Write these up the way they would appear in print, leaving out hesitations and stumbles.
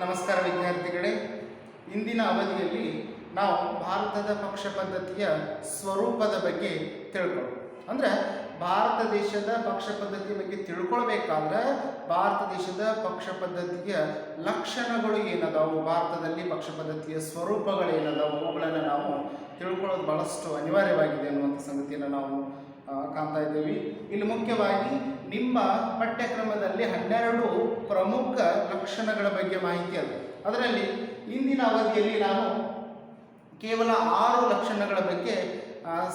ನಮಸ್ಕಾರ ವಿದ್ಯಾರ್ಥಿಗಳೇ. ಇಂದಿನ ಅವಧಿಯಲ್ಲಿ ನಾವು ಭಾರತದ ಪಕ್ಷ ಪದ್ಧತಿಯ ಸ್ವರೂಪದ ಬಗ್ಗೆ ತಿಳ್ಕೊಳ್ಳೋಣ. ಅಂದರೆ ಭಾರತ ದೇಶದ ಪಕ್ಷ ಪದ್ಧತಿ ಬಗ್ಗೆ ತಿಳ್ಕೊಳ್ಬೇಕಾದ್ರೆ ಭಾರತ ದೇಶದ ಪಕ್ಷ ಪದ್ಧತಿಯ ಲಕ್ಷಣಗಳು ಏನದಾವು, ಭಾರತದಲ್ಲಿ ಪಕ್ಷ ಪದ್ಧತಿಯ ಸ್ವರೂಪಗಳೇನದಾವು, ಅವುಗಳನ್ನು ನಾವು ತಿಳ್ಕೊಳ್ಳೋದು ಬಹಳಷ್ಟು ಅನಿವಾರ್ಯವಾಗಿದೆ ಅನ್ನುವಂಥ ಸಂಗತಿಯನ್ನು ನಾವು ಕಾಣ್ತಾ ಇದ್ದೀವಿ. ಇಲ್ಲಿ ಮುಖ್ಯವಾಗಿ ನಿಮ್ಮ ಪಠ್ಯಕ್ರಮದಲ್ಲಿ 12 ಪ್ರಮುಖ ಲಕ್ಷಣಗಳ ಬಗ್ಗೆ ಮಾಹಿತಿ ಅದ. ಅದರಲ್ಲಿ ಇಂದಿನ ಅವಧಿಯಲ್ಲಿ ನಾನು ಕೇವಲ 6 ಲಕ್ಷಣಗಳ ಬಗ್ಗೆ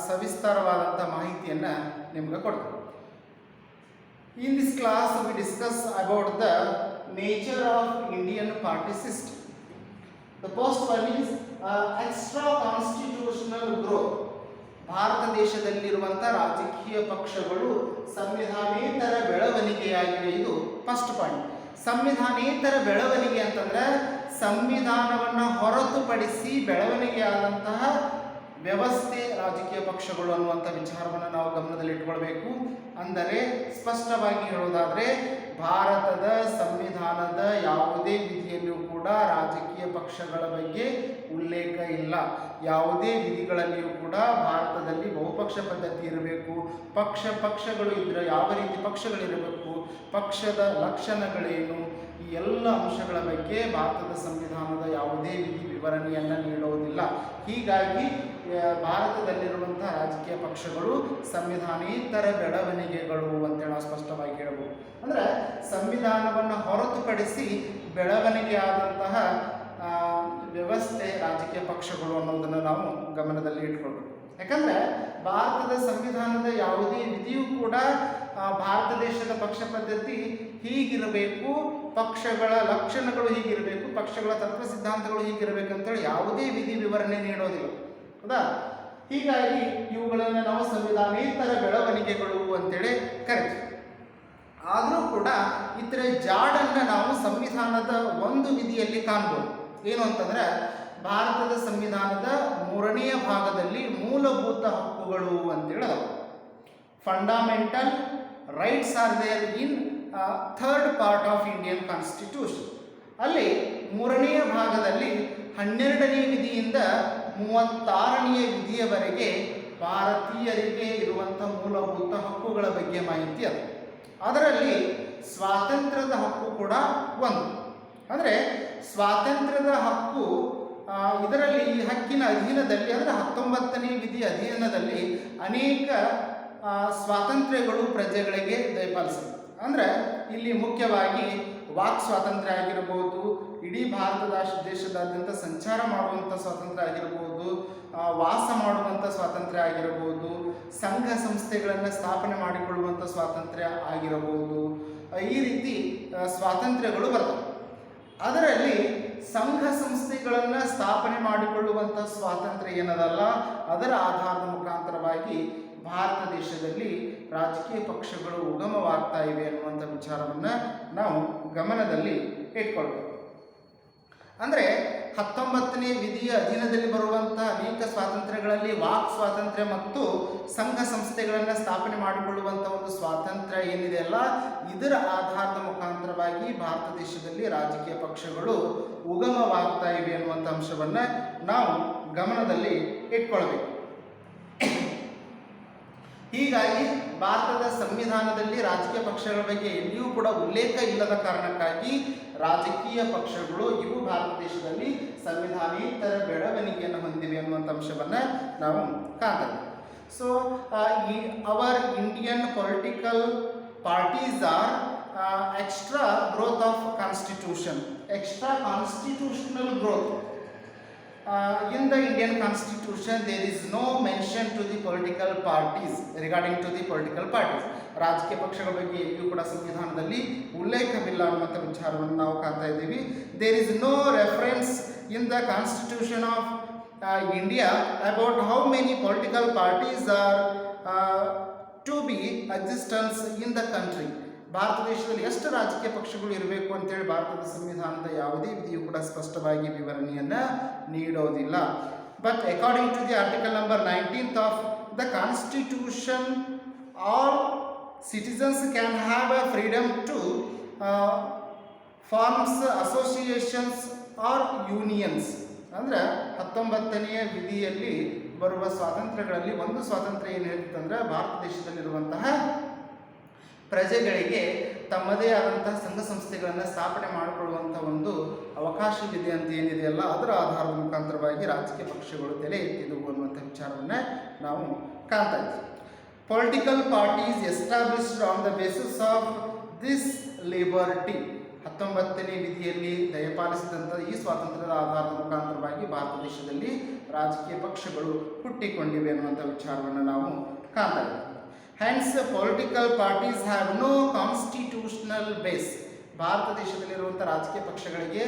ಸವಿಸ್ತಾರವಾದಂಥ ಮಾಹಿತಿಯನ್ನು ನಿಮ್ಗೆ ಕೊಡ್ತೀನಿ. In this class we discuss about the nature of Indian party system. The first one is extra constitutional growth. Bharat ದೇಶದಲ್ಲಿರುವಂಥ ರಾಜಕೀಯ ಪಕ್ಷಗಳು ಸಂವಿಧಾನೇತರ ಬೆಳವಣಿಗೆಯಾಗಿವೆ. ಇದು ಫಸ್ಟ್ ಪಾಯಿಂಟ್. ಸಂವಿಧಾನೇತರ ಬೆಳವಣಿಗೆ ಅಂತಂದ್ರೆ ಸಂವಿಧಾನವನ್ನು ಹೊರತುಪಡಿಸಿ ಬೆಳವಣಿಗೆಯಾದಂತಹ ವ್ಯವಸ್ಥೆ ರಾಜಕೀಯ ಪಕ್ಷಗಳು ಅನ್ನುವಂಥ ವಿಚಾರವನ್ನು ನಾವು ಗಮನದಲ್ಲಿಟ್ಕೊಳ್ಬೇಕು. ಅಂದರೆ ಸ್ಪಷ್ಟವಾಗಿ ಹೇಳೋದಾದರೆ ಭಾರತದ ಸಂವಿಧಾನದ ಯಾವುದೇ ವಿಧಿಯಲ್ಲಿಯೂ ಕೂಡ ರಾಜಕೀಯ ಪಕ್ಷಗಳ ಬಗ್ಗೆ ಉಲ್ಲೇಖ ಇಲ್ಲ. ಯಾವುದೇ ವಿಧಿಗಳಲ್ಲಿಯೂ ಕೂಡ ಭಾರತದಲ್ಲಿ ಬಹುಪಕ್ಷ ಪದ್ಧತಿ ಇರಬೇಕು, ಪಕ್ಷಗಳು ಇದ್ದರೆ ಯಾವ ರೀತಿ ಪಕ್ಷಗಳಿರಬೇಕು, ಪಕ್ಷದ ಲಕ್ಷಣಗಳೇನು, ಈ ಎಲ್ಲ ಅಂಶಗಳ ಬಗ್ಗೆ ಭಾರತದ ಸಂವಿಧಾನದ ಯಾವುದೇ ವಿಧಿ ವಿವರಣೆಯನ್ನು ನೀಡುವುದಿಲ್ಲ. ಹೀಗಾಗಿ ಭಾರತದಲ್ಲಿರುವಂಥ ರಾಜಕೀಯ ಪಕ್ಷಗಳು ಸಂವಿಧಾನೇತರ ಬೆಳವಣಿಗೆಗಳು ಅಂತೇಳಿ ನಾವು ಸ್ಪಷ್ಟವಾಗಿ ಹೇಳ್ಬೋದು. ಅಂದರೆ ಸಂವಿಧಾನವನ್ನು ಹೊರತುಪಡಿಸಿ ಬೆಳವಣಿಗೆಯಾದಂತಹ ವ್ಯವಸ್ಥೆ ರಾಜಕೀಯ ಪಕ್ಷಗಳು ಅನ್ನೋದನ್ನು ನಾವು ಗಮನದಲ್ಲಿ ಇಟ್ಕೊಳ್ಬೇಕು. ಯಾಕಂದರೆ ಭಾರತದ ಸಂವಿಧಾನದ ಯಾವುದೇ ವಿಧಿಯೂ ಕೂಡ ಭಾರತ ದೇಶದ ಪಕ್ಷ ಪದ್ಧತಿ ಹೀಗಿರಬೇಕು, ಪಕ್ಷಗಳ ಲಕ್ಷಣಗಳು ಹೀಗಿರಬೇಕು, ಪಕ್ಷಗಳ ತತ್ವ ಸಿದ್ಧಾಂತಗಳು ಹೀಗಿರಬೇಕು ಅಂತೇಳಿ ಯಾವುದೇ ವಿಧಿ ವಿವರಣೆ ನೀಡೋದಿಲ್ಲ. ಹೌದಾ? ಹೀಗಾಗಿ ಇವುಗಳನ್ನು ನಾವು ಸಂವಿಧಾನೇತರ ಬೆಳವಣಿಗೆಗಳು ಅಂತೇಳಿ ಕರಿತೀವಿ. ಆದರೂ ಕೂಡ ಇತರ ಜಾಡನ್ನು ನಾವು ಸಂವಿಧಾನದ ಒಂದು ವಿಧಿಯಲ್ಲಿ ಕಾಣ್ಬೋದು. ಏನು ಅಂತಂದರೆ ಭಾರತದ ಸಂವಿಧಾನದ 3ನೇ ಭಾಗದಲ್ಲಿ ಮೂಲಭೂತ ಹಕ್ಕುಗಳು ಅಂತೇಳಿ ಅದಾವೆ. Fundamental rights are there in third part of Indian constitution. ಅಲ್ಲಿ 3ನೇ ಭಾಗದಲ್ಲಿ 12ನೇ ವಿಧಿಯಿಂದ 36ನೇ ವಿಧಿಯವರೆಗೆ ಭಾರತೀಯರಿಗೆ ಇರುವಂಥ ಮೂಲಭೂತ ಹಕ್ಕುಗಳ ಬಗ್ಗೆ ಮಾಹಿತಿ ಅದು. ಅದರಲ್ಲಿ ಸ್ವಾತಂತ್ರ್ಯದ ಹಕ್ಕು ಕೂಡ ಒಂದು. ಅಂದರೆ ಸ್ವಾತಂತ್ರ್ಯದ ಹಕ್ಕು ಇದರಲ್ಲಿ ಈ ಹಕ್ಕಿನ ಅಧೀನದಲ್ಲಿ, ಅಂದರೆ 19ನೇ ವಿಧಿ ಅಧೀನದಲ್ಲಿ ಅನೇಕ ಸ್ವಾತಂತ್ರ್ಯಗಳು ಪ್ರಜೆಗಳಿಗೆ ದಯಪಾಲಿಸಿದೆ. ಅಂದರೆ ಇಲ್ಲಿ ಮುಖ್ಯವಾಗಿ ವಾಕ್ ಸ್ವಾತಂತ್ರ್ಯ ಆಗಿರ್ಬೋದು, ಇಡೀ ಭಾರತದ ದೇಶದಾದ್ಯಂತ ಸಂಚಾರ ಮಾಡುವಂಥ ಸ್ವಾತಂತ್ರ್ಯ ಆಗಿರ್ಬೋದು, ವಾಸ ಮಾಡುವಂಥ ಸ್ವಾತಂತ್ರ್ಯ ಆಗಿರಬಹುದು, ಸಂಘ ಸಂಸ್ಥೆಗಳನ್ನು ಸ್ಥಾಪನೆ ಮಾಡಿಕೊಳ್ಳುವಂಥ ಸ್ವಾತಂತ್ರ್ಯ ಆಗಿರಬಹುದು, ಈ ರೀತಿ ಸ್ವಾತಂತ್ರ್ಯಗಳು ಬರ್ತವೆ. ಅದರಲ್ಲಿ ಸಂಘ ಸಂಸ್ಥೆಗಳನ್ನು ಸ್ಥಾಪನೆ ಮಾಡಿಕೊಳ್ಳುವಂಥ ಸ್ವಾತಂತ್ರ್ಯ ಏನದಲ್ಲ, ಅದರ ಆಧಾರದ ಮುಖಾಂತರವಾಗಿ ಭಾರತ ದೇಶದಲ್ಲಿ ರಾಜಕೀಯ ಪಕ್ಷಗಳು ಉಗಮವಾಗ್ತಾ ಇವೆ ಅನ್ನುವಂಥ ವಿಚಾರವನ್ನು ನಾವು ಗಮನದಲ್ಲಿ ಇಟ್ಕೊಳ್ಬೇಕು. ಅಂದರೆ 19ನೇ ವಿಧಿಯ ಅಧೀನದಲ್ಲಿ ಬರುವಂಥ ಅನೇಕ ಸ್ವಾತಂತ್ರ್ಯಗಳಲ್ಲಿ ವಾಕ್ ಸ್ವಾತಂತ್ರ್ಯ ಮತ್ತು ಸಂಘ ಸಂಸ್ಥೆಗಳನ್ನು ಸ್ಥಾಪನೆ ಮಾಡಿಕೊಳ್ಳುವಂಥ ಒಂದು ಸ್ವಾತಂತ್ರ್ಯ ಏನಿದೆ ಅಲ್ಲ, ಇದರ ಆಧಾರದ ಮುಖಾಂತರವಾಗಿ ಭಾರತ ದೇಶದಲ್ಲಿ ರಾಜಕೀಯ ಪಕ್ಷಗಳು ಉಗಮವಾಗ್ತಾ ಇವೆ ಅನ್ನುವಂಥ ಅಂಶವನ್ನು ನಾವು ಗಮನದಲ್ಲಿ ಇಟ್ಕೊಳ್ಬೇಕು. ಹೀಗಾಗಿ ಭಾರತದ ಸಂವಿಧಾನದಲ್ಲಿ ರಾಜಕೀಯ ಪಕ್ಷಗಳ ಬಗ್ಗೆ ಎಲ್ಲಿಯೂ ಕೂಡ ಉಲ್ಲೇಖ ಇಲ್ಲದ ಕಾರಣಕ್ಕಾಗಿ ರಾಜಕೀಯ ಪಕ್ಷಗಳು ಇವು ಭಾರತ ದೇಶದಲ್ಲಿ ಸಂವಿಧಾನೇತರ ಬೆಳವಣಿಗೆಯನ್ನು ಹೊಂದಿವೆ ಅನ್ನುವಂಥ ಅಂಶವನ್ನು ನಾವು ಕಾಣ್ತೇವೆ. So our Indian political parties R extra growth of constitution, extra constitutional growth. In the Indian constitution there is no mention to the political parties, regarding to the political parties. ರಾಜಕೀಯ ಪಕ್ಷಗಳ ಬಗ್ಗೆ ಎಲ್ಲಿಯೂ ಕೂಡ ಸಂವಿಧಾನದಲ್ಲಿ ಉಲ್ಲೇಖವಿಲ್ಲ ಅನ್ನುವಂಥ ವಿಚಾರವನ್ನು ನಾವು ಕಾಣ್ತಾ ಇದ್ದೀವಿ. There is no reference in the constitution of India about how many political parties are to be existence in the country. ಭಾರತ ದೇಶದಲ್ಲಿ ಎಷ್ಟು ರಾಜಕೀಯ ಪಕ್ಷಗಳು ಇರಬೇಕು ಅಂತೇಳಿ ಭಾರತದ ಸಂವಿಧಾನದ ಯಾವುದೇ ವಿಧಿಯೂ ಕೂಡ ಸ್ಪಷ್ಟವಾಗಿ ವಿವರಣೆಯನ್ನು ನೀಡೋದಿಲ್ಲ. But according to the article number 19th of the constitution, all citizens can have a freedom to forms associations or unions. ಅಂದ್ರೆ 19ನೇ ವಿಧಿಯಲ್ಲಿ ಬರುವ ಸ್ವಾತಂತ್ರ್ಯಗಳಲ್ಲಿ ಒಂದು ಸ್ವಾತಂತ್ರ್ಯ ಏನು ಹೇಳ್ತಂದ್ರೆ ಭಾರತ ದೇಶದಲ್ಲಿರುವಂತಹ ಪ್ರಜೆಗಳಿಗೆ ತಮ್ಮದೇ ಆದಂತಹ ಸಂಘ ಸಂಸ್ಥೆಗಳನ್ನು ಸ್ಥಾಪನೆ ಮಾಡಿಕೊಳ್ಳುವಂಥ ಒಂದು ಅವಕಾಶವಿದೆ ಅಂತ ಏನಿದೆಯಲ್ಲ, ಅದರ ಆಧಾರದ ಮುಖಾಂತರವಾಗಿ ರಾಜಕೀಯ ಪಕ್ಷಗಳು ತಲೆ ಎತ್ತಿದವು ಅನ್ನುವಂಥ ವಿಚಾರವನ್ನು ನಾವು ಕಾಣ್ತಾ ಇದ್ದೀವಿ. Political parties established on the basis of this liberty. 19ನೇ ವಿಧಿಯಲ್ಲಿ ದಯಪಾಲಿಸಿದಂಥ ಈ ಸ್ವಾತಂತ್ರ್ಯದ ಆಧಾರದ ಮುಖಾಂತರವಾಗಿ ಭಾರತ ದೇಶದಲ್ಲಿ ರಾಜಕೀಯ ಪಕ್ಷಗಳು ಹುಟ್ಟಿಕೊಂಡಿವೆ ಅನ್ನುವಂಥ ವಿಚಾರವನ್ನು ನಾವು ಕಾಣ್ತಾ ಇದ್ದೀವಿ. Hence political parties have no constitutional base. Bharat ದೇಶದಲ್ಲಿರುವಂಥ ರಾಜಕೀಯ ಪಕ್ಷಗಳಿಗೆ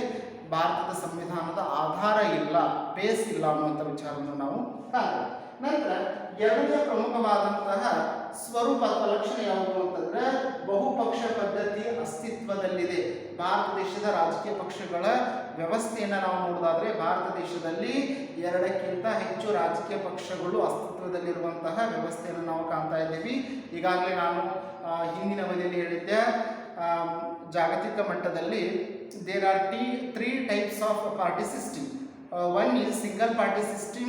ಭಾರತದ ಸಂವಿಧಾನದ ಆಧಾರ ಇಲ್ಲ, ಬೇಸ್ ಇಲ್ಲ ಅನ್ನುವಂಥ ವಿಚಾರವನ್ನು ನಾವು ಕಾಣ್ತೇವೆ. ನಂತರ ಎರಡನೇ ಪ್ರಮುಖವಾದಂತಹ ಸ್ವರೂಪ ಅಥವಾ ಲಕ್ಷಣ ಯಾವುದು ಅಂತಂದ್ರೆ ಬಹುಪಕ್ಷ ಪದ್ಧತಿ ಅಸ್ತಿತ್ವದಲ್ಲಿದೆ. ಭಾರತ ದೇಶದ ರಾಜಕೀಯ ಪಕ್ಷಗಳ ವ್ಯವಸ್ಥೆಯನ್ನು ನಾವು ನೋಡೋದಾದ್ರೆ ಭಾರತ ದೇಶದಲ್ಲಿ 2ಕ್ಕಿಂತ ಹೆಚ್ಚು ರಾಜಕೀಯ ಪಕ್ಷಗಳು ಅಸ್ತಿತ್ವದಲ್ಲಿರುವಂತಹ ವ್ಯವಸ್ಥೆಯನ್ನು ನಾವು ಕಾಣ್ತಾ ಇದ್ದೀವಿ. ಈಗಾಗಲೇ ನಾನು ಹಿಂದಿನ ಅವಧಿಯಲ್ಲಿ ಹೇಳಿದ್ದೆ, ಜಾಗತಿಕ ಮಟ್ಟದಲ್ಲಿ there are 3 types of party system. One is single party system,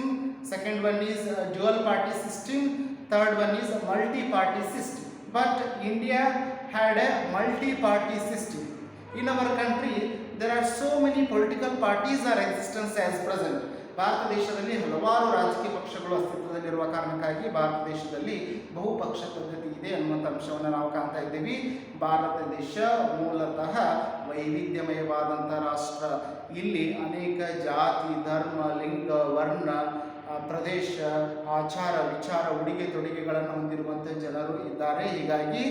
second one is dual party system, third one is multi-party system. But India had a multi-party system. In our country, there are so many political parties are existence as present. Bharat ದೇಶದಲ್ಲಿ ಹಲವಾರು ರಾಜಕೀಯ ಪಕ್ಷಗಳು ಅಸ್ತಿತ್ವದಲ್ಲಿರುವ ಕಾರಣಕ್ಕಾಗಿ ಭಾರತ ದೇಶದಲ್ಲಿ ಬಹುಪಕ್ಷ ಪದ್ಧತಿ ಇದೆ ಅನ್ನುವಂಥ ಅಂಶವನ್ನು ನಾವು ಕಾಣ್ತಾ ಇದ್ದೀವಿ. ಭಾರತ ದೇಶ ಮೂಲತಃ ವೈವಿಧ್ಯಮಯವಾದಂಥ ರಾಷ್ಟ್ರ. ಇಲ್ಲಿ ಅನೇಕ ಜಾತಿ, ಧರ್ಮ, ಲಿಂಗ, ವರ್ಣ, ಪ್ರದೇಶ, ಆಚಾರ, ವಿಚಾರ, ಉಡುಗೆ ತೊಡುಗೆಗಳನ್ನು ಹೊಂದಿರುವಂಥ ಜನರು ಇದ್ದಾರೆ. ಹೀಗಾಗಿ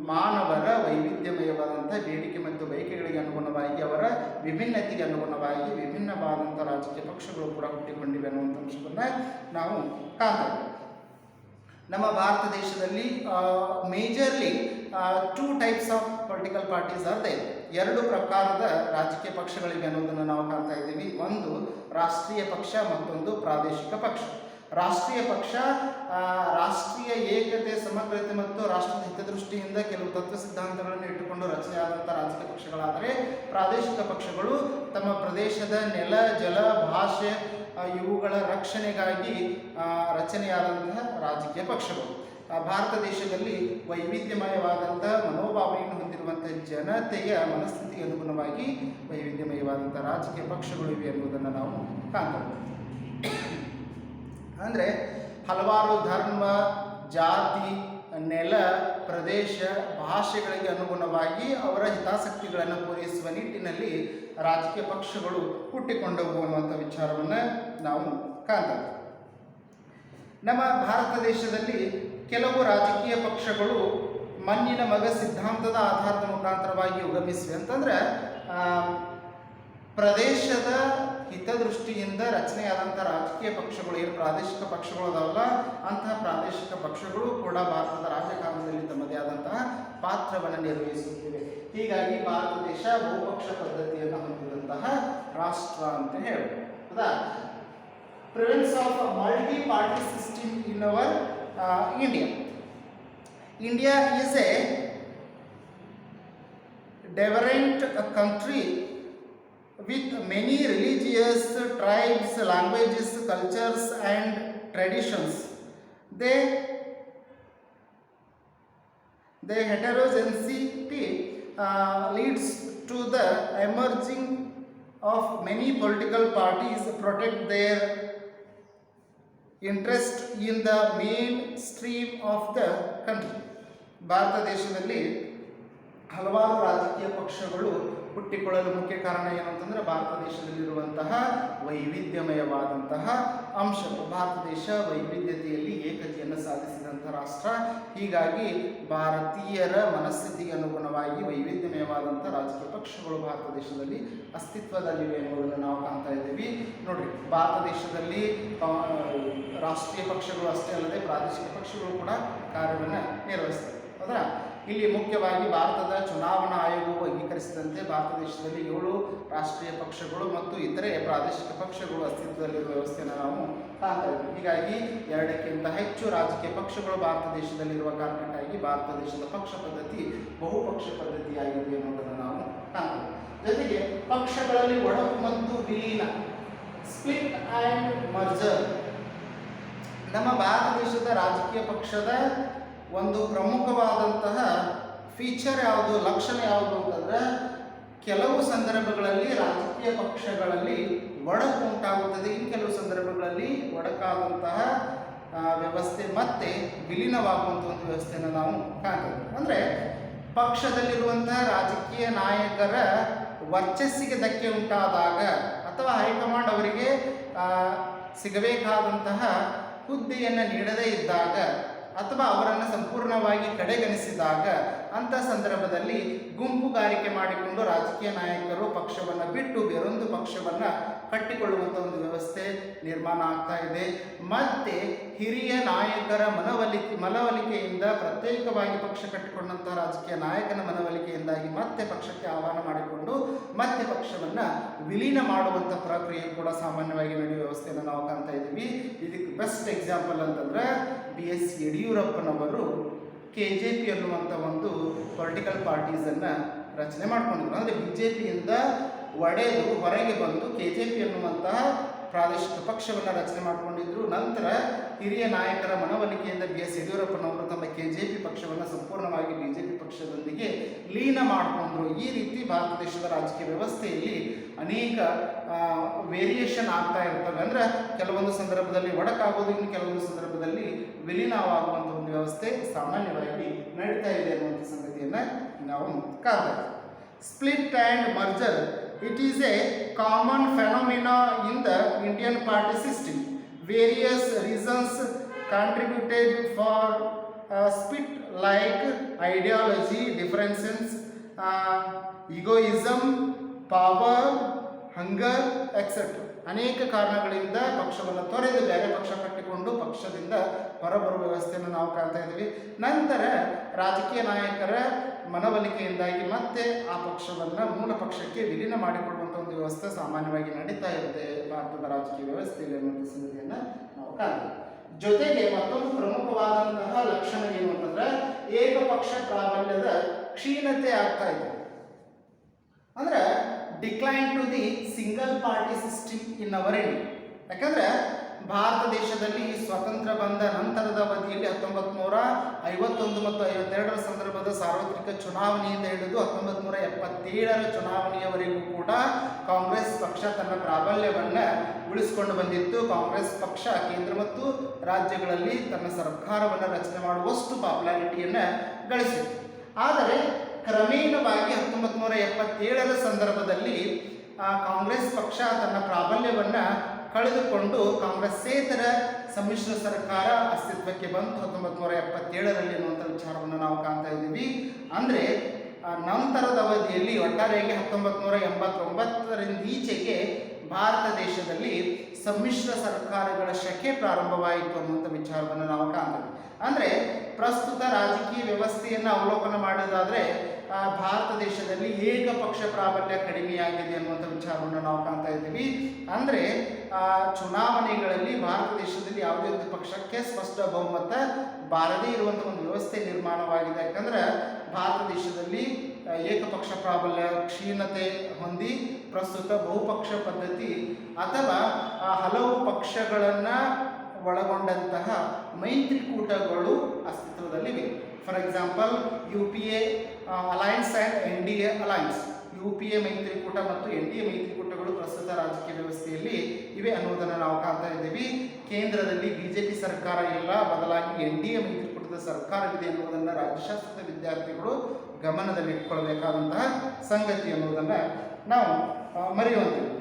ಮಾನವರ ವೈವಿಧ್ಯಮಯವಾದಂಥ ಬೇಡಿಕೆ ಮತ್ತು ಬಯಕೆಗಳಿಗೆ ಅನುಗುಣವಾಗಿ ಅವರ ವಿಭಿನ್ನತೆಗೆ ಅನುಗುಣವಾಗಿ ವಿಭಿನ್ನವಾದಂಥ ರಾಜಕೀಯ ಪಕ್ಷಗಳು ಕೂಡ ಹುಟ್ಟಿಕೊಂಡಿವೆ ಅನ್ನುವಂಥ ಅಂಶವನ್ನು ನಾವು ಕಾಣ್ತೇವೆ. ನಮ್ಮ ಭಾರತ ದೇಶದಲ್ಲಿ majorly 2 types of political parties are there. 2 ಪ್ರಕಾರದ ರಾಜಕೀಯ ಪಕ್ಷಗಳಿವೆ ಅನ್ನೋದನ್ನು ನಾವು ಕಾಣ್ತಾ ಇದ್ದೀವಿ. ಒಂದು ರಾಷ್ಟ್ರೀಯ ಪಕ್ಷ, ಮತ್ತೊಂದು ಪ್ರಾದೇಶಿಕ ಪಕ್ಷ. ರಾಷ್ಟ್ರೀಯ ಪಕ್ಷ ರಾಷ್ಟ್ರೀಯ ಏಕತೆ, ಸಮಗ್ರತೆ ಮತ್ತು ರಾಷ್ಟ್ರದ ಹಿತದೃಷ್ಟಿಯಿಂದ ಕೆಲವು ತತ್ವ ಸಿದ್ಧಾಂತಗಳನ್ನು ಇಟ್ಟುಕೊಂಡು ರಚನೆಯಾದಂಥ ರಾಜಕೀಯ ಪಕ್ಷಗಳಾದರೆ, ಪ್ರಾದೇಶಿಕ ಪಕ್ಷಗಳು ತಮ್ಮ ಪ್ರದೇಶದ ನೆಲ, ಜಲ, ಭಾಷೆ ಇವುಗಳ ರಕ್ಷಣೆಗಾಗಿ ರಚನೆಯಾದಂತಹ ರಾಜಕೀಯ ಪಕ್ಷಗಳು. ಭಾರತ ದೇಶದಲ್ಲಿ ವೈವಿಧ್ಯಮಯವಾದಂಥ ಮನೋಭಾವನೆಯನ್ನು ಹೊಂದಿರುವಂಥ ಜನತೆಯ ಮನಸ್ಥಿತಿಗೆ ಅನುಗುಣವಾಗಿ ವೈವಿಧ್ಯಮಯವಾದಂಥ ರಾಜಕೀಯ ಪಕ್ಷಗಳು ಇವೆ ಎಂಬುದನ್ನು ನಾವು ಕಾಣ್ತೇವೆ. ಅಂದರೆ ಹಲವಾರು ಧರ್ಮ, ಜಾತಿ, ನೆಲ, ಪ್ರದೇಶ, ಭಾಷೆಗಳಿಗೆ ಅನುಗುಣವಾಗಿ ಅವರ ಹಿತಾಸಕ್ತಿಗಳನ್ನು ಪೂರೈಸುವ ನಿಟ್ಟಿನಲ್ಲಿ ರಾಜಕೀಯ ಪಕ್ಷಗಳು ಹುಟ್ಟಿಕೊಂಡವು ಅನ್ನುವಂಥ ವಿಚಾರವನ್ನು ನಾವು ಕಾಣ್ತೇವೆ. ನಮ್ಮ ಭಾರತ ದೇಶದಲ್ಲಿ ಕೆಲವು ರಾಜಕೀಯ ಪಕ್ಷಗಳು ಮಣ್ಣಿನ ಮಗ ಸಿದ್ಧಾಂತದ ಆಧಾರದ ಮುಖಾಂತರವಾಗಿ ಉಗಮಿಸಿವೆ. ಅಂತಂದರೆ ಪ್ರದೇಶದ ಹಿತದೃಷ್ಟಿಯಿಂದ ರಚನೆಯಾದಂಥ ರಾಜಕೀಯ ಪಕ್ಷಗಳು, ಏನು ಪ್ರಾದೇಶಿಕ ಪಕ್ಷಗಳು ಅದಾವಲ್ಲ, ಅಂತಹ ಪ್ರಾದೇಶಿಕ ಪಕ್ಷಗಳು ಕೂಡ ಭಾರತದ ರಾಜಕಾರಣದಲ್ಲಿ ತಮ್ಮದೇ ಆದಂತಹ ಪಾತ್ರವನ್ನು ನಿರ್ವಹಿಸುತ್ತಿವೆ. ಹೀಗಾಗಿ ಭಾರತ ದೇಶ ಬಹುಪಕ್ಷ ಪದ್ಧತಿಯನ್ನು ಹೊಂದಿದಂತಹ ರಾಷ್ಟ್ರ ಅಂತ ಹೇಳ್ಬೋದು. ಹೌದಾ? Prevalence of multi party system in our India. India is a diverse country with many religious tribes, languages, cultures and traditions. The heterogeneity leads to the emerging of many political parties protect their interest in the mainstream of the country. Bharat ದೇಶದಲ್ಲಿ ಹಲವಾರು ರಾಜಕೀಯ ಪಕ್ಷಗಳು ಹುಟ್ಟಿಕೊಳ್ಳಲು ಮುಖ್ಯ ಕಾರಣ ಏನು ಅಂತಂದರೆ ಭಾರತ ದೇಶದಲ್ಲಿರುವಂತಹ ವೈವಿಧ್ಯಮಯವಾದಂತಹ ಅಂಶಗಳು. ಭಾರತ ದೇಶ ವೈವಿಧ್ಯತೆಯಲ್ಲಿ ಏಕತೆಯನ್ನು ಸಾಧಿಸಿದಂಥ ರಾಷ್ಟ್ರ. ಹೀಗಾಗಿ ಭಾರತೀಯರ ಮನಸ್ಥಿತಿಗೆ ಅನುಗುಣವಾಗಿ ವೈವಿಧ್ಯಮಯವಾದಂಥ ರಾಜಕೀಯ ಪಕ್ಷಗಳು ಭಾರತ ದೇಶದಲ್ಲಿ ಅಸ್ತಿತ್ವದಲ್ಲಿವೆ ಎನ್ನುವುದನ್ನು ನಾವು ಕಾಣ್ತಾ ಇದ್ದೀವಿ. ನೋಡಿರಿ, ಭಾರತ ದೇಶದಲ್ಲಿ ರಾಷ್ಟ್ರೀಯ ಪಕ್ಷಗಳು ಅಷ್ಟೇ ಅಲ್ಲದೆ ಪ್ರಾದೇಶಿಕ ಪಕ್ಷಗಳು ಕೂಡ ಕಾರ್ಯವನ್ನು ನಿರ್ವಹಿಸ್ತವೆ. ಹೌದಾ? ಇಲ್ಲಿ ಮುಖ್ಯವಾಗಿ ಭಾರತದ ಚುನಾವಣಾ ಆಯೋಗವು ಅಂಗೀಕರಿಸಿದಂತೆ ಭಾರತ ದೇಶದಲ್ಲಿ 7 ರಾಷ್ಟ್ರೀಯ ಪಕ್ಷಗಳು ಮತ್ತು ಇತರೆ ಪ್ರಾದೇಶಿಕ ಪಕ್ಷಗಳು ಅಸ್ತಿತ್ವದಲ್ಲಿರುವ ವ್ಯವಸ್ಥೆಯನ್ನು ನಾವು ಕಾಣ್ತಾ ಇದ್ದೀವಿ. ಹೀಗಾಗಿ 2ಕ್ಕಿಂತ ಹೆಚ್ಚು ರಾಜಕೀಯ ಪಕ್ಷಗಳು ಭಾರತ ದೇಶದಲ್ಲಿರುವ ಕಾರಣಕ್ಕಾಗಿ ಭಾರತ ದೇಶದ ಪಕ್ಷ ಪದ್ಧತಿ ಬಹುಪಕ್ಷ ಪದ್ಧತಿಯಾಗಿದೆ ಅನ್ನೋದನ್ನು ನಾವು ಕಾಣ್ತೇವೆ. ಜೊತೆಗೆ ಪಕ್ಷಗಳಲ್ಲಿ ಒಡಕು ಮತ್ತು ವಿಲೀನ, ಸ್ಪ್ಲಿಟ್ ಆ್ಯಂಡ್ ಮರ್ಜರ್. ನಮ್ಮ ಭಾರತ ದೇಶದ ರಾಜಕೀಯ ಪಕ್ಷದ ಒಂದು ಪ್ರಮುಖವಾದಂತಹ ಫೀಚರ್ ಯಾವುದು, ಲಕ್ಷಣ ಯಾವುದು ಅಂತಂದ್ರೆ ಕೆಲವು ಸಂದರ್ಭಗಳಲ್ಲಿ ರಾಜಕೀಯ ಪಕ್ಷಗಳಲ್ಲಿ ಒಡಕು ಉಂಟಾಗುತ್ತದೆ, ಇನ್ನು ಕೆಲವು ಸಂದರ್ಭಗಳಲ್ಲಿ ಒಡಕಾದಂತಹ ವ್ಯವಸ್ಥೆ ಮತ್ತೆ ವಿಲೀನವಾಗುವಂಥ ಒಂದು ವ್ಯವಸ್ಥೆಯನ್ನು ನಾವು ಕಾಣ್ತೇವೆ. ಅಂದರೆ ಪಕ್ಷದಲ್ಲಿರುವಂತಹ ರಾಜಕೀಯ ನಾಯಕರ ವರ್ಚಸ್ಸಿಗೆ ಧಕ್ಕೆ ಉಂಟಾದಾಗ ಅಥವಾ ಹೈಕಮಾಂಡ್ ಅವರಿಗೆ ಸಿಗಬೇಕಾದಂತಹ ಹುದ್ದೆಯನ್ನು ನೀಡದೇ ಇದ್ದಾಗ ಅಥವಾ ಅವರನ್ನು ಸಂಪೂರ್ಣವಾಗಿ ಕಡೆಗಣಿಸಿದಾಗ ಅಂಥ ಸಂದರ್ಭದಲ್ಲಿ ಗುಂಪುಗಾರಿಕೆ ಮಾಡಿಕೊಂಡು ರಾಜಕೀಯ ನಾಯಕರು ಪಕ್ಷವನ್ನು ಬಿಟ್ಟು ಬೇರೊಂದು ಪಕ್ಷವನ್ನು ಕಟ್ಟಿಕೊಳ್ಳುವಂಥ ಒಂದು ವ್ಯವಸ್ಥೆ ನಿರ್ಮಾಣ ಆಗ್ತಾ ಇದೆ. ಮತ್ತು ಹಿರಿಯ ನಾಯಕರ ಮನವೊಲಿಕೆಯಿಂದ ಪ್ರತ್ಯೇಕವಾಗಿ ಪಕ್ಷ ಕಟ್ಟಿಕೊಂಡಂತಹ ರಾಜಕೀಯ ನಾಯಕನ ಮನವೊಲಿಕೆಯಿಂದಾಗಿ ಮತ್ತೆ ಪಕ್ಷಕ್ಕೆ ಆಹ್ವಾನ ಮಾಡಿಕೊಂಡು ಮತ್ತೆ ಪಕ್ಷವನ್ನು ವಿಲೀನ ಮಾಡುವಂಥ ಪ್ರಕ್ರಿಯೆ ಕೂಡ ಸಾಮಾನ್ಯವಾಗಿ ನಡೆಯುವ ವ್ಯವಸ್ಥೆಯನ್ನು ನಾವು ಕಾಣ್ತಾ ಇದ್ದೀವಿ. ಇದಕ್ಕೆ ಬೆಸ್ಟ್ ಎಕ್ಸಾಂಪಲ್ ಅಂತಂದ್ರೆ BS ಯಡಿಯೂರಪ್ಪನವರು KJP ಅನ್ನುವಂಥ ಒಂದು ಪೊಲಿಟಿಕಲ್ ಪಾರ್ಟೀಸನ್ನು ರಚನೆ ಮಾಡ್ಕೊಂಡಿದ್ರು. ಅಂದರೆ BJPಯಿಂದ ಒಡೆದು ಹೊರಗೆ ಬಂದು KJP ಅನ್ನುವಂತಹ ಪ್ರಾದೇಶಿಕ ಪಕ್ಷವನ್ನು ರಚನೆ ಮಾಡಿಕೊಂಡಿದ್ರು. ನಂತರ ಹಿರಿಯ ನಾಯಕರ ಮನವೊಲಿಕೆಯಿಂದ BS ಯಡಿಯೂರಪ್ಪನವರು ತಮ್ಮ KJP ಪಕ್ಷವನ್ನು ಸಂಪೂರ್ಣವಾಗಿ BJP ಪಕ್ಷದೊಂದಿಗೆ ಲೀನ ಮಾಡಿಕೊಂಡ್ರು. ಈ ರೀತಿ ಭಾರತ ದೇಶದ ರಾಜಕೀಯ ವ್ಯವಸ್ಥೆಯಲ್ಲಿ ಅನೇಕ ವೇರಿಯೇಷನ್ ಆಗ್ತಾ ಇರ್ತವೆ. ಅಂದರೆ ಕೆಲವೊಂದು ಸಂದರ್ಭದಲ್ಲಿ ಒಡಕಾಗೋದು, ಇನ್ನು ಕೆಲವೊಂದು ಸಂದರ್ಭದಲ್ಲಿ ವಿಲೀನವಾಗುವಂಥ ಒಂದು ವ್ಯವಸ್ಥೆ ಸಾಮಾನ್ಯವಾಗಿ ನಡೀತಾ ಇದೆ ಅನ್ನುವಂಥ ಸಂಗತಿಯನ್ನು ನಾವು ಕಾಣ್ತೇವೆ. Split and merger, it is a common phenomena in the Indian party system. Various reasons contributed for split, like ideology differences, egoism, power, hunger, etc. ಅನೇಕ ಕಾರಣಗಳಿಂದ ಪಕ್ಷವನ್ನು ತೊರೆದು ಬೇರೆ ಪಕ್ಷ ಕಟ್ಟಿಕೊಂಡು ಪಕ್ಷದಿಂದ ಹೊರಬರುವ ವ್ಯವಸ್ಥೆಯನ್ನು ನಾವು ಕಾಣ್ತಾ ಇದ್ದೀವಿ. ನಂತರ ರಾಜಕೀಯ ನಾಯಕರ ಮನವೊಲಿಕೆಯಿಂದಾಗಿ ಮತ್ತೆ ಆ ಪಕ್ಷವನ್ನು ಮೂಲ ಪಕ್ಷಕ್ಕೆ ವಿಲೀನ ಮಾಡಿಕೊಳ್ಳುವಂಥ ಒಂದು ವ್ಯವಸ್ಥೆ ಸಾಮಾನ್ಯವಾಗಿ ನಡೀತಾ ಇರುತ್ತೆ ಭಾರತದ ರಾಜಕೀಯ ವ್ಯವಸ್ಥೆಯಲ್ಲಿ ಅನ್ನುವಂಥ ಸಂಗತಿಯನ್ನು ನಾವು ಕಾಣ್ತೀವಿ. ಜೊತೆಗೆ ಮತ್ತೊಂದು ಪ್ರಮುಖವಾದಂತಹ ಲಕ್ಷಣ ಏನು ಅಂತಂದ್ರೆ ಏಕಪಕ್ಷ ಪ್ರಾಬಲ್ಯದ ಕ್ಷೀಣತೆ ಆಗ್ತಾ ಇದೆ. ಅಂದ್ರೆ decline to the single party system in our India. ಯಾಕಂದ್ರೆ ಭಾರತ ದೇಶದಲ್ಲಿ ಸ್ವತಂತ್ರ ಬಂದ ನಂತರದ ಅವಧಿಯಲ್ಲಿ 1951 ಮತ್ತು 52 ಸಂದರ್ಭದ ಸಾರ್ವತ್ರಿಕ ಚುನಾವಣೆಯಿಂದ ಹಿಡಿದು 1977 ಚುನಾವಣೆಯವರೆಗೂ ಕೂಡ ಕಾಂಗ್ರೆಸ್ ಪಕ್ಷ ತನ್ನ ಪ್ರಾಬಲ್ಯವನ್ನು ಉಳಿಸಿಕೊಂಡು ಬಂದಿತ್ತು. ಕಾಂಗ್ರೆಸ್ ಪಕ್ಷ ಕೇಂದ್ರ ಮತ್ತು ರಾಜ್ಯಗಳಲ್ಲಿ ತನ್ನ ಸರ್ಕಾರವನ್ನು ರಚನೆ ಮಾಡುವಷ್ಟು ಪಾಪ್ಯುಲಾರಿಟಿಯನ್ನು ಗಳಿಸಿತ್ತು. ಆದರೆ ಕ್ರಮೇಣವಾಗಿ 1977 ಸಂದರ್ಭದಲ್ಲಿ ಕಾಂಗ್ರೆಸ್ ಪಕ್ಷ ತನ್ನ ಪ್ರಾಬಲ್ಯವನ್ನು ಕಳೆದುಕೊಂಡು ಕಾಂಗ್ರೆಸ್ಸೇತರ ಸಮ್ಮಿಶ್ರ ಸರ್ಕಾರ ಅಸ್ತಿತ್ವಕ್ಕೆ ಬಂತು 1977 ಅನ್ನುವಂಥ ವಿಚಾರವನ್ನು ನಾವು ಕಾಣ್ತಾ ಇದ್ದೀವಿ. ಅಂದರೆ ನಂತರದ ಅವಧಿಯಲ್ಲಿ ಒಟ್ಟಾರೆಯಾಗಿ 1989 ಈಚೆಗೆ ಭಾರತ ದೇಶದಲ್ಲಿ ಸಮ್ಮಿಶ್ರ ಸರ್ಕಾರಗಳ ಶಕೆ ಪ್ರಾರಂಭವಾಯಿತು ಅನ್ನುವಂಥ ವಿಚಾರವನ್ನು ನಾವು ಕಾಣ್ತೀವಿ. ಅಂದರೆ ಪ್ರಸ್ತುತ ರಾಜಕೀಯ ವ್ಯವಸ್ಥೆಯನ್ನು ಅವಲೋಕನ ಮಾಡೋದಾದರೆ ಭಾರತ ದೇಶದಲ್ಲಿ ಏಕಪಕ್ಷ ಪ್ರಾಬಲ್ಯ ಕಡಿಮೆಯಾಗಿದೆ ಅನ್ನುವಂಥ ವಿಚಾರವನ್ನು ನಾವು ಕಾಣ್ತಾ ಇದ್ದೀವಿ. ಅಂದರೆ ಚುನಾವಣೆಗಳಲ್ಲಿ ಭಾರತ ದೇಶದಲ್ಲಿ ಯಾವುದೇ ಒಂದು ಪಕ್ಷಕ್ಕೆ ಸ್ಪಷ್ಟ ಬಹುಮತ ಬಾರದೇ ಇರುವಂಥ ಒಂದು ವ್ಯವಸ್ಥೆ ನಿರ್ಮಾಣವಾಗಿದೆ. ಯಾಕಂದ್ರೆ ಭಾರತ ದೇಶದಲ್ಲಿ ಏಕಪಕ್ಷ ಪ್ರಾಬಲ್ಯ ಕ್ಷೀಣತೆ ಹೊಂದಿ ಪ್ರಸ್ತುತ ಬಹುಪಕ್ಷ ಪದ್ಧತಿ ಅಥವಾ ಹಲವು ಪಕ್ಷಗಳನ್ನು ಒಳಗೊಂಡಂತಹ ಮೈತ್ರಿಕೂಟಗಳು ಅಸ್ತಿತ್ವದಲ್ಲಿವೆ. For example UPA alliance and NDA alliance. UPA ಮೈತ್ರಿಕೂಟ ಮತ್ತು NDA ಮೈತ್ರಿಕೂಟಗಳು ಪ್ರಸ್ತುತ ರಾಜಕೀಯ ವ್ಯವಸ್ಥೆಯಲ್ಲಿ ಇವೆ ಅನ್ನೋದನ್ನು ನಾವು ಕಾಣ್ತಾ ಇದ್ದೀವಿ. ಕೇಂದ್ರದಲ್ಲಿ BJP ಸರ್ಕಾರ ಇಲ್ಲ, ಬದಲಾಗಿ NDA ಮೈತ್ರಿಕೂಟದ ಸರ್ಕಾರವಿದೆ ಎನ್ನುವುದನ್ನು ರಾಜ್ಯಶಾಸ್ತ್ರದ ವಿದ್ಯಾರ್ಥಿಗಳು ಗಮನದಲ್ಲಿಟ್ಕೊಳ್ಬೇಕಾದಂತಹ ಸಂಗತಿ ಅನ್ನೋದನ್ನು ನಾವು ಮರೆಯುವಂಥದ್ದು.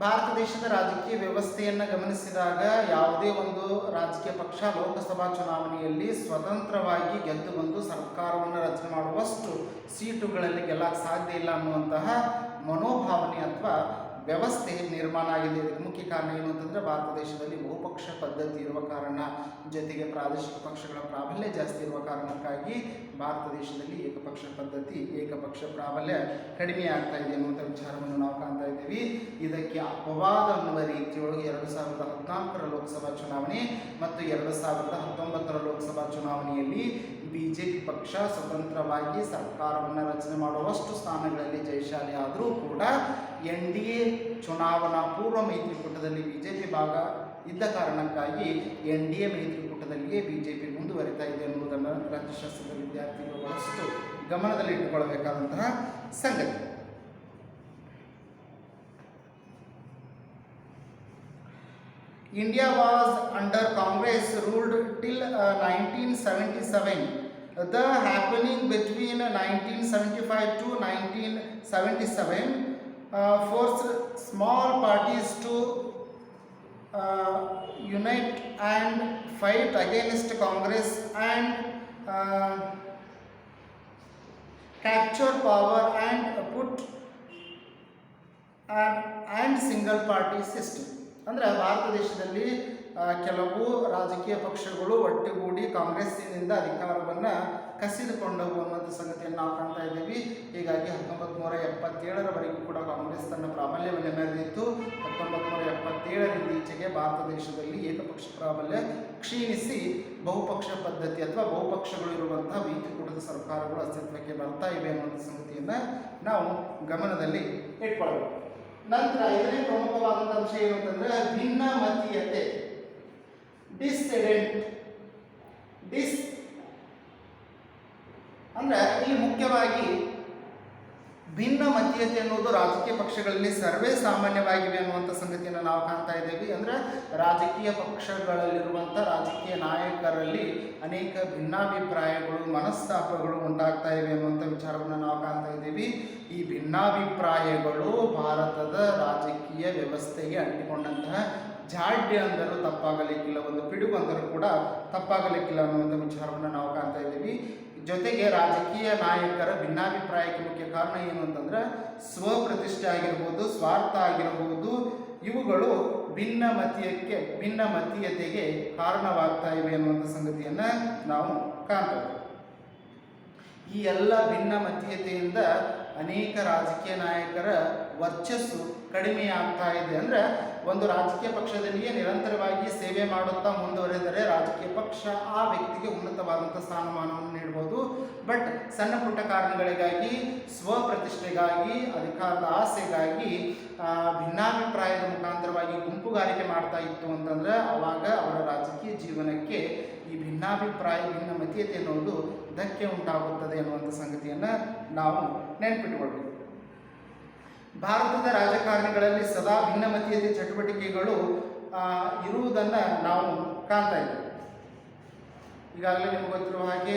ಭಾರತ ದೇಶದ ರಾಜಕೀಯ ವ್ಯವಸ್ಥೆಯನ್ನು ಗಮನಿಸಿದಾಗ ಯಾವುದೇ ಒಂದು ರಾಜಕೀಯ ಪಕ್ಷ ಲೋಕಸಭಾ ಚುನಾವಣೆಯಲ್ಲಿ ಸ್ವತಂತ್ರವಾಗಿ ಗೆದ್ದು ಬಂದು ಸರ್ಕಾರವನ್ನು ರಚನೆ ಮಾಡುವಷ್ಟು ಸೀಟುಗಳಲ್ಲಿ ಗೆಲ್ಲಕ್ಕೆ ಸಾಧ್ಯ ಇಲ್ಲ ಅನ್ನುವಂತಹ ಮನೋಭಾವನೆ ಅಥವಾ ವ್ಯವಸ್ಥೆ ನಿರ್ಮಾಣ ಆಗಿದೆ. ಇದಕ್ಕೆ ಮುಖ್ಯ ಕಾರಣ ಏನು ಅಂತಂದರೆ ಭಾರತ ದೇಶದಲ್ಲಿ ಬಹುಪಕ್ಷ ಪದ್ಧತಿ ಇರುವ ಕಾರಣ, ಜೊತೆಗೆ ಪ್ರಾದೇಶಿಕ ಪಕ್ಷಗಳ ಪ್ರಾಬಲ್ಯ ಜಾಸ್ತಿ ಇರುವ ಕಾರಣಕ್ಕಾಗಿ ಭಾರತ ದೇಶದಲ್ಲಿ ಏಕಪಕ್ಷ ಪದ್ಧತಿ, ಏಕಪಕ್ಷ ಪ್ರಾಬಲ್ಯ ಕಡಿಮೆ ಆಗ್ತಾ ಇದೆ ಅನ್ನುವಂಥ ವಿಚಾರವನ್ನು ನಾವು ಕಾಣ್ತಾ ಇದ್ದೀವಿ. ಇದಕ್ಕೆ ಅಪವಾದ ಅನ್ನುವ ರೀತಿಯೊಳಗೆ 2014ರ ಲೋಕಸಭಾ ಚುನಾವಣೆ ಮತ್ತು 2019ರ ಲೋಕಸಭಾ ಚುನಾವಣೆಯಲ್ಲಿ ಬಿಜೆಪಿ ಪಕ್ಷ ಸ್ವತಂತ್ರವಾಗಿ ಸರ್ಕಾರವನ್ನು ರಚನೆ ಮಾಡುವಷ್ಟು ಸ್ಥಾನಗಳಲ್ಲಿ ಜಯಶಾಲಿ ಆದರೂ ಕೂಡ NDA ಚುನಾವಣಾ ಪೂರ್ವ ಮೈತ್ರಿಕೂಟದಲ್ಲಿ ಬಿಜೆಪಿ ಭಾಗ ಇದ್ದ ಕಾರಣಕ್ಕಾಗಿ NDA ಮೈತ್ರಿಕೂಟದಲ್ಲಿಯೇ ಬಿಜೆಪಿ ಮುಂದುವರಿತಾ ಇದೆ ಅನ್ನುವುದನ್ನು ರಾಜ್ಯಶಾಸ್ತ್ರದ ವಿದ್ಯಾರ್ಥಿಗಳು ಬಹಳಷ್ಟು ಗಮನದಲ್ಲಿಟ್ಟುಕೊಳ್ಳಬೇಕಾದಂತಹ ಸಂಗತಿ. India was under Congress ruled till 1977. The happening between 1975 to 1977 forced small parties to unite and fight against Congress and capture power and put and single party system. ಅಂದರೆ ಭಾರತ ದೇಶದಲ್ಲಿ ಕೆಲವು ರಾಜಕೀಯ ಪಕ್ಷಗಳು ಒಟ್ಟುಗೂಡಿ ಕಾಂಗ್ರೆಸ್ಸಿನಿಂದ ಅಧಿಕಾರವನ್ನು ಕಸಿದುಕೊಂಡವು ಅನ್ನುವಂಥ ಸಂಗತಿಯನ್ನು ನಾವು ಕಾಣ್ತಾ ಇದ್ದೀವಿ. ಹೀಗಾಗಿ 1977ರವರೆಗೂ ಕೂಡ ಕಾಂಗ್ರೆಸ್ ತನ್ನ ಪ್ರಾಬಲ್ಯವನ್ನು ಮೆರೆದಿತ್ತು. 1977ರಿಂದ ಈಚೆಗೆ ಭಾರತ ದೇಶದಲ್ಲಿ ಏಕಪಕ್ಷ ಪ್ರಾಬಲ್ಯ ಕ್ಷೀಣಿಸಿ ಬಹುಪಕ್ಷ ಪದ್ಧತಿ ಅಥವಾ ಬಹುಪಕ್ಷಗಳು ಇರುವಂತಹ ಮೈತ್ರಿಕೂಟದ ಸರ್ಕಾರಗಳು ಅಸ್ತಿತ್ವಕ್ಕೆ ಬರ್ತಾ ಇವೆ ಅನ್ನುವಂಥ ಸಂಗತಿಯನ್ನು ನಾವು ಗಮನದಲ್ಲಿ ಇಟ್ಕೊಳ್ಬೇಕು. ನಂತರ 5ನೇ ಪ್ರಮುಖವಾದಂಥ ಅಂಶ ಏನು ಅಂತಂದರೆ ಭಿನ್ನಮತೀಯತೆ, ಅಂದರೆ ಇಲ್ಲಿ ಮುಖ್ಯವಾಗಿ ಭಿನ್ನಮತೀಯತೆ ಅನ್ನೋದು ರಾಜಕೀಯ ಪಕ್ಷಗಳಲ್ಲಿ ಸರ್ವೇ ಸಾಮಾನ್ಯವಾಗಿವೆ ಅನ್ನುವಂಥ ಸಂಗತಿಯನ್ನು ನಾವು ಕಾಣ್ತಾ ಇದ್ದೇವೆ. ಅಂದರೆ ರಾಜಕೀಯ ಪಕ್ಷಗಳಲ್ಲಿರುವಂಥ ರಾಜಕೀಯ ನಾಯಕರಲ್ಲಿ ಅನೇಕ ಭಿನ್ನಾಭಿಪ್ರಾಯಗಳು, ಮನಸ್ತಾಪಗಳು ಉಂಟಾಗ್ತಾ ಇವೆ ಅನ್ನುವಂಥ ವಿಚಾರವನ್ನು ನಾವು ಕಾಣ್ತಾ ಇದ್ದೀವಿ. ಈ ಭಿನ್ನಾಭಿಪ್ರಾಯಗಳು ಭಾರತದ ರಾಜಕೀಯ ವ್ಯವಸ್ಥೆಗೆ ಅಂಟಿಕೊಂಡಂತಹ ಜಾಡ್ಯ ಅಂದರೂ ತಪ್ಪಾಗಲಿಕ್ಕಿಲ್ಲ, ಒಂದು ಪಿಡುಗು ಅಂದರೂ ಕೂಡ ತಪ್ಪಾಗಲಿಕ್ಕಿಲ್ಲ ಅನ್ನುವಂಥ ವಿಚಾರವನ್ನು ನಾವು ಕಾಣ್ತಾ ಇದ್ದೀವಿ. ಜೊತೆಗೆ ರಾಜಕೀಯ ನಾಯಕರ ಭಿನ್ನಾಭಿಪ್ರಾಯಕ್ಕೆ ಮುಖ್ಯ ಕಾರಣ ಏನು ಅಂತಂದ್ರೆ ಸ್ವಪ್ರತಿಷ್ಠೆ ಆಗಿರ್ಬೋದು, ಸ್ವಾರ್ಥ ಆಗಿರಬಹುದು, ಇವುಗಳು ಭಿನ್ನಮತೀಯತೆಗೆ ಕಾರಣವಾಗ್ತಾ ಇವೆ ಅನ್ನುವಂಥ ಸಂಗತಿಯನ್ನು ನಾವು ಕಾಣ್ತೇವೆ. ಈ ಎಲ್ಲ ಭಿನ್ನಮತೀಯತೆಯಿಂದ ಅನೇಕ ರಾಜಕೀಯ ನಾಯಕರ ವರ್ಚಸ್ಸು ಕಡಿಮೆ ಆಗ್ತಾ ಇದೆ. ಅಂದರೆ ಒಂದು ರಾಜಕೀಯ ಪಕ್ಷದಲ್ಲಿಯೇ ನಿರಂತರವಾಗಿ ಸೇವೆ ಮಾಡುತ್ತಾ ಮುಂದುವರೆದರೆ ರಾಜಕೀಯ ಪಕ್ಷ ಆ ವ್ಯಕ್ತಿಗೆ ಉನ್ನತವಾದಂಥ ಸ್ಥಾನಮಾನವನ್ನು ನೀಡಬಹುದು. ಬಟ್ ಸಣ್ಣ ಪುಟ್ಟ ಕಾರಣಗಳಿಗಾಗಿ, ಸ್ವಪ್ರತಿಷ್ಠೆಗಾಗಿ, ಅಧಿಕಾರದ ಆಸೆಗಾಗಿ ಭಿನ್ನಾಭಿಪ್ರಾಯದ ಮುಖಾಂತರವಾಗಿ ಗುಂಪುಗಾರಿಕೆ ಮಾಡ್ತಾ ಇತ್ತು ಅಂತಂದರೆ ಆವಾಗ ಅವರ ರಾಜಕೀಯ ಜೀವನಕ್ಕೆ ಈ ಭಿನ್ನಮತೀಯತೆ ಅನ್ನೋದು ಧಕ್ಕೆ ಉಂಟಾಗುತ್ತದೆ ಅನ್ನುವಂಥ ಸಂಗತಿಯನ್ನು ನಾವು ನೆನಪಿಟ್ಟುಕೊಳ್ಬೇಕು. ಭಾರತದ ರಾಜಕಾರಣಿಗಳಲ್ಲಿ ಸದಾ ಭಿನ್ನಮತೀಯತೆ ಚಟುವಟಿಕೆಗಳು ಇರುವುದನ್ನು ನಾವು ಕಾಣ್ತಾ ಇದ್ದೇವೆ. ಈಗಾಗಲೇ ನಿಮಗೆ ಗೊತ್ತಿರುವ ಹಾಗೆ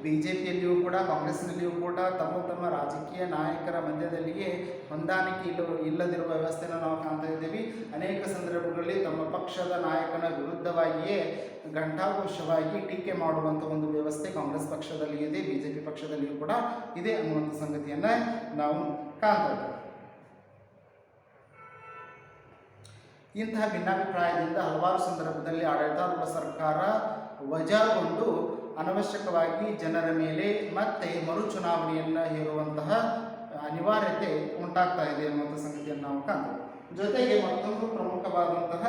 BJPಯಲ್ಲಿಯೂ ಕೂಡ ಕಾಂಗ್ರೆಸ್ನಲ್ಲಿಯೂ ಕೂಡ ತಮ್ಮ ರಾಜಕೀಯ ನಾಯಕರ ಮಧ್ಯದಲ್ಲಿಯೇ ಹೊಂದಾಣಿಕೆ ಇಲ್ಲದಿರುವ ವ್ಯವಸ್ಥೆಯನ್ನು ನಾವು ಕಾಣ್ತಾ ಇದ್ದೇವೆ. ಅನೇಕ ಸಂದರ್ಭಗಳಲ್ಲಿ ತಮ್ಮ ಪಕ್ಷದ ನಾಯಕನ ವಿರುದ್ಧವಾಗಿಯೇ ಘಂಟಾಘೋಷವಾಗಿ ಟೀಕೆ ಮಾಡುವಂಥ ಒಂದು ವ್ಯವಸ್ಥೆ ಕಾಂಗ್ರೆಸ್ ಪಕ್ಷದಲ್ಲಿ ಇದೆ, BJP ಪಕ್ಷದಲ್ಲಿಯೂ ಕೂಡ ಇದೆ ಅನ್ನುವಂಥ ಸಂಗತಿಯನ್ನು ನಾವು ಕಾಣ್ತಾ ಇದ್ದೇವೆ. ಇಂತಹ ಭಿನ್ನಾಭಿಪ್ರಾಯದಿಂದ ಹಲವಾರು ಸಂದರ್ಭದಲ್ಲಿ ಆಡಳಿತಾರೂಢ ಸರ್ಕಾರ ವಜಾಗೊಂಡು ಅನವಶ್ಯಕವಾಗಿ ಜನರ ಮೇಲೆ ಮತ್ತೆ ಮರುಚುನಾವಣೆಯನ್ನು ಹೇರುವಂತಹ ಅನಿವಾರ್ಯತೆ ಉಂಟಾಗ್ತಾ ಇದೆ ಅನ್ನುವಂಥ ಸಂಗತಿಯನ್ನು ನಾವು ಕಾಣ್ತೇವೆ. ಜೊತೆಗೆ ಮತ್ತೊಂದು ಪ್ರಮುಖವಾದಂತಹ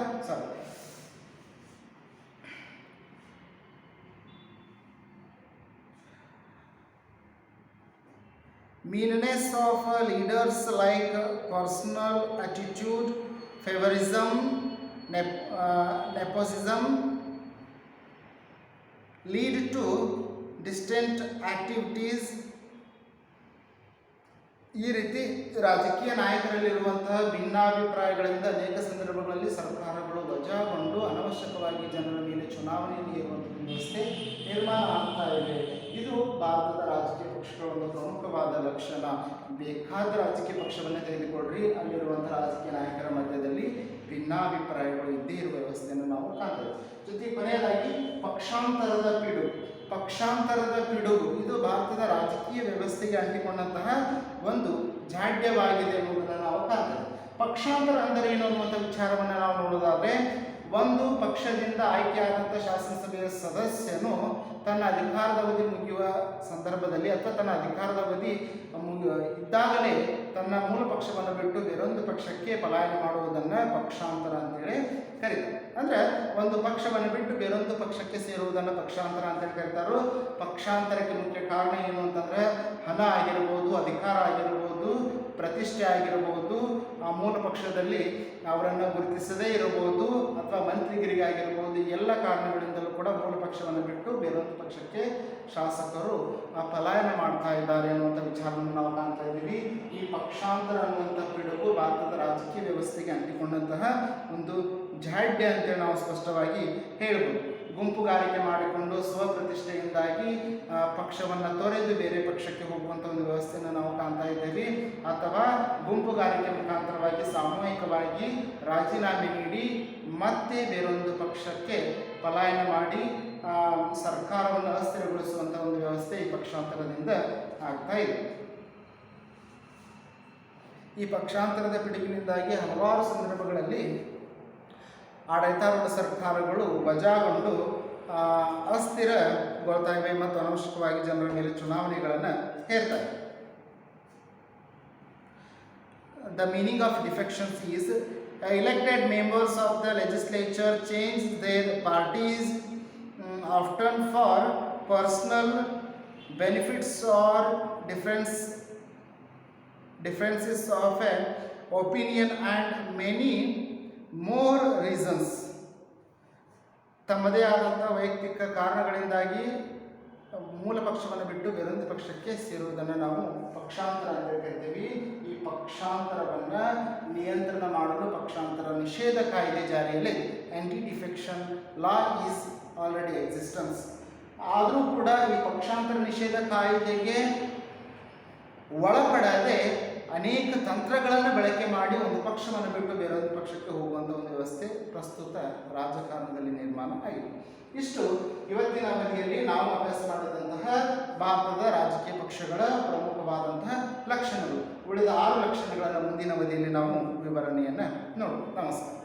meanness of leaders like personal attitude, favorism, nepotism lead to distant activities. ಈ ರೀತಿ ರಾಜಕೀಯ ನಾಯಕರಲ್ಲಿರುವಂತಹ ಭಿನ್ನಾಭಿಪ್ರಾಯಗಳಿಂದ ಅನೇಕ ಸಂದರ್ಭಗಳಲ್ಲಿ ಸರ್ಕಾರಗಳು ವಜಾಗೊಂಡು ಅನವಶ್ಯಕವಾಗಿ ಜನರ ಮೇಲೆ ಚುನಾವಣೆಯಲ್ಲಿ ಇರುವಂಥ ವ್ಯವಸ್ಥೆ ನಿರ್ಮಾಣ ಆಗ್ತಾ ಇದೆ. ಇದು ಭಾರತದ ರಾಜಕೀಯ ಪಕ್ಷಗಳ ಒಂದು ಪ್ರಮುಖವಾದ ಲಕ್ಷಣ. ಬೇಕಾದ ರಾಜಕೀಯ ಪಕ್ಷವನ್ನೇ ತೆಗೆದುಕೊಳ್ಳ್ರಿ, ಅಲ್ಲಿರುವಂಥ ರಾಜಕೀಯ ನಾಯಕರ ಮಧ್ಯದಲ್ಲಿ ಭಿನ್ನಾಭಿಪ್ರಾಯಗಳು ಇದ್ದೇ ಇರುವ ವ್ಯವಸ್ಥೆಯನ್ನು ನಾವು ಕಾಣ್ತೇವೆ. ಜೊತೆಗೆ ಕೊನೆಯದಾಗಿ ಪಕ್ಷಾಂತರದ ಪಿಡುಗು ಇದು ಭಾರತದ ರಾಜಕೀಯ ವ್ಯವಸ್ಥೆಗೆ ಅಂಟಿಕೊಂಡಂತಹ ಒಂದು ಜಾಡ್ಯವಾಗಿದೆ ಎನ್ನುವುದನ್ನು ನಾವು ಕಾಣ್ತೇವೆ. ಪಕ್ಷಾಂತರ ಅಂದರೆ ಏನು ಅನ್ನುವಂಥ ವಿಚಾರವನ್ನು ನಾವು ನೋಡೋದಾದ್ರೆ, ಒಂದು ಪಕ್ಷದಿಂದ ಆಯ್ಕೆಯಾದಂಥ ಶಾಸನಸಭೆಯ ಸದಸ್ಯನು ತನ್ನ ಅಧಿಕಾರದ ಅವಧಿ ಮುಗಿಯುವ ಸಂದರ್ಭದಲ್ಲಿ ಅಥವಾ ತನ್ನ ಅಧಿಕಾರದ ಅವಧಿ ಇದ್ದಾಗಲೇ ತನ್ನ ಮೂಲ ಪಕ್ಷವನ್ನು ಬಿಟ್ಟು ಬೇರೊಂದು ಪಕ್ಷಕ್ಕೆ ಪಲಾಯನ ಮಾಡುವುದನ್ನು ಪಕ್ಷಾಂತರ ಅಂತೇಳಿ ಕರೀತಾರೆ. ಅಂದರೆ ಒಂದು ಪಕ್ಷವನ್ನು ಬಿಟ್ಟು ಬೇರೊಂದು ಪಕ್ಷಕ್ಕೆ ಸೇರುವುದನ್ನು ಪಕ್ಷಾಂತರ ಅಂತೇಳಿ ಕರೀತಾರೋ. ಪಕ್ಷಾಂತರಕ್ಕೆ ಮುಖ್ಯ ಕಾರಣ ಏನು ಅಂತಂದರೆ, ಹಣ ಆಗಿರ್ಬೋದು, ಅಧಿಕಾರ ಆಗಿರ್ಬೋದು, ಪ್ರತಿಷ್ಠೆ ಆಗಿರಬಹುದು, ಆ ಮೂಲ ಪಕ್ಷದಲ್ಲಿ ಅವರನ್ನು ಗುರುತಿಸದೇ ಇರಬಹುದು, ಅಥವಾ ಮಂತ್ರಿಗಿರಿಗೆ ಆಗಿರಬಹುದು. ಎಲ್ಲ ಕಾರಣಗಳಿಂದಲೂ ಕೂಡ ಮೂಲ ಪಕ್ಷವನ್ನು ಬಿಟ್ಟು ಬೇರೊಂದು ಪಕ್ಷಕ್ಕೆ ಶಾಸಕರು ಪಲಾಯನ ಮಾಡ್ತಾ ಇದ್ದಾರೆ ಅನ್ನುವಂಥ ವಿಚಾರವನ್ನು ನಾವು ಕಾಣ್ತಾ ಇದ್ದೀವಿ. ಈ ಪಕ್ಷಾಂತರ ಅನ್ನುವಂಥ ಪಿಡುಗು ಭಾರತದ ರಾಜಕೀಯ ವ್ಯವಸ್ಥೆಗೆ ಅಂಟಿಕೊಂಡಂತಹ ಒಂದು ಜಾಡ್ಯ ಅಂತೇಳಿ ನಾವು ಸ್ಪಷ್ಟವಾಗಿ ಹೇಳ್ಬೋದು. ಗುಂಪುಗಾರಿಕೆ ಮಾಡಿಕೊಂಡು ಸ್ವಪ್ರತಿಷ್ಠೆಯಿಂದಾಗಿ ಪಕ್ಷವನ್ನು ತೊರೆದು ಬೇರೆ ಪಕ್ಷಕ್ಕೆ ಹೋಗುವಂಥ ಒಂದು ವ್ಯವಸ್ಥೆಯನ್ನು ನಾವು ಕಾಣ್ತಾ ಇದ್ದೇವೆ. ಅಥವಾ ಗುಂಪುಗಾರಿಕೆ ಮುಖಾಂತರವಾಗಿ ಸಾಮೂಹಿಕವಾಗಿ ರಾಜೀನಾಮೆ ನೀಡಿ ಮತ್ತೆ ಬೇರೊಂದು ಪಕ್ಷಕ್ಕೆ ಪಲಾಯನ ಮಾಡಿ ಸರ್ಕಾರವನ್ನು ಅಸ್ಥಿರಗೊಳಿಸುವಂಥ ಒಂದು ವ್ಯವಸ್ಥೆ ಈ ಪಕ್ಷಾಂತರದಿಂದ ಆಗ್ತಾ ಇದೆ. ಈ ಪಕ್ಷಾಂತರದ ಪಿಡುಗಿನಿಂದಾಗಿ ಹಲವಾರು ಸಂದರ್ಭಗಳಲ್ಲಿ ಆಡಳಿತಾರೂಢ ಸರ್ಕಾರಗಳು ವಜಾಗೊಂಡು ಅಸ್ಥಿರಗೊಳ್ತಾ ಇವೆ ಮತ್ತು ಅನವಶ್ಯಕವಾಗಿ ಜನರ ಮೇಲೆ ಚುನಾವಣೆಗಳನ್ನು ಹೇರ್ತಾರೆ. The meaning of defections is elected members of the legislature change their parties often for personal benefits or differences of an opinion and many more reasons. ತಮ್ಮದೇ ಆದಂಥ ವೈಯಕ್ತಿಕ ಕಾರಣಗಳಿಂದಾಗಿ ಮೂಲ ಪಕ್ಷವನ್ನು ಬಿಟ್ಟು ಬೇರೊಂದು ಪಕ್ಷಕ್ಕೆ ಸೇರುವುದನ್ನು ನಾವು ಪಕ್ಷಾಂತರ ಅಂತ ಕರಿತೀವಿ. ಈ ಪಕ್ಷಾಂತರವನ್ನು ನಿಯಂತ್ರಣ ಮಾಡಲು ಪಕ್ಷಾಂತರ ನಿಷೇಧ ಕಾಯ್ದೆ ಜಾರಿಯಲ್ಲಿ aunty defection law is already existence. ಆದರೂ ಕೂಡ ಈ ಪಕ್ಷಾಂತರ ನಿಷೇಧ ಕಾಯ್ದೆಗೆ ಒಳಪಡದೆ ಅನೇಕ ತಂತ್ರಗಳನ್ನು ಬಳಕೆ ಮಾಡಿ ಒಂದು ಪಕ್ಷವನ್ನು ಬಿಟ್ಟು ಬೇರೊಂದು ಪಕ್ಷಕ್ಕೆ ಹೋಗುವಂಥ ಒಂದು ವ್ಯವಸ್ಥೆ ಪ್ರಸ್ತುತ ರಾಜಕಾರಣದಲ್ಲಿ ನಿರ್ಮಾಣ ಆಗಿದೆ. ಇಷ್ಟು ಇವತ್ತಿನ ಅವಧಿಯಲ್ಲಿ ನಾವು ಅಭ್ಯಾಸ ಮಾಡಿದಂತಹ ಭಾರತದ ರಾಜಕೀಯ ಪಕ್ಷಗಳ ಪ್ರಮುಖವಾದಂತಹ ಲಕ್ಷಣಗಳು. ಉಳಿದ 6 ಲಕ್ಷಣಗಳನ್ನು ಮುಂದಿನ ಅವಧಿಯಲ್ಲಿ ನಾವು ವಿವರಣೆಯನ್ನು ನೋಡೋಣ. ನಮಸ್ಕಾರ.